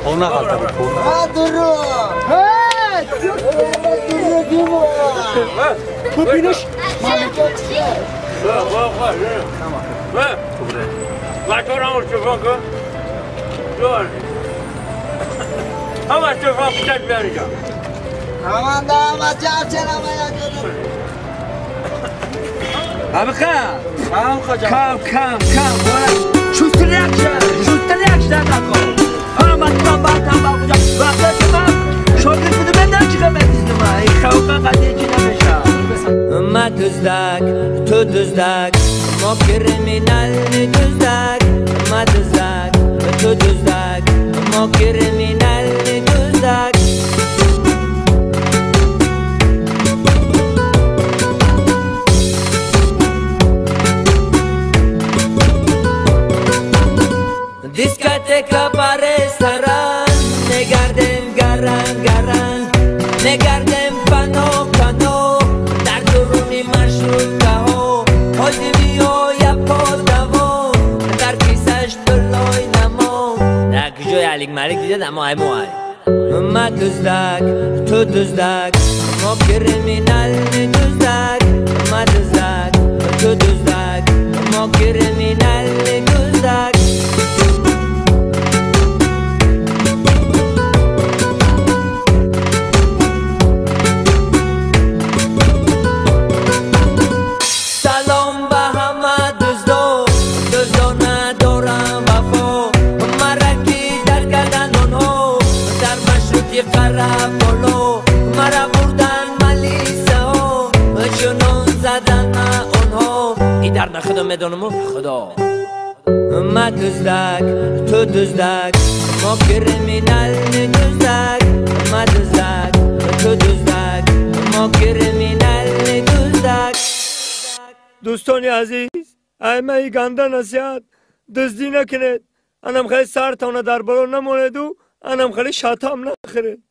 Ona kaldı. Duru. Hey! Duru. Bu biniş. Ama şoför bıçak vereceğim. Aman da ama çarçalamaya götür. Abi kam. Şuster reaksiyon tako. Hamattan bartan bakacak. Bakacağım. Şogir budu benden çıkamayız nima. Xavqa qadiya kinameşa. Ma tuzdak, tu tuzdak. Mo kriminal tuzdak. Ma tuzdak, tu tuzdak. Mo kriminal tuzdak. Diskoteka ba restoran. Negardem garan. Negardem pano. Dar duruni marshrutka ho. Hodimiyo ya podavo. Dar kisash beloy namo. Dar kijoy alik malik dide ama ay moay. Ma tuzdak, tu tuzdak. Mo kriminal tuzdak. Ma tuzdak, tu tuzdak. Mo kriminal tuzdak. قرابلو مرا بردن ملیسه ها جنون زدن اونها ای در نخدم میدونمو خدا ما دزدک تو دزدک ما کریمینال دزدک ما دزدک تو دزدک ما کریمینال دزدک دوستان عزیز ای گنده نصیحت دزدی نکنید انم خیلی سر تانه در برو نمونه دو انم خیلی شاتم نخرید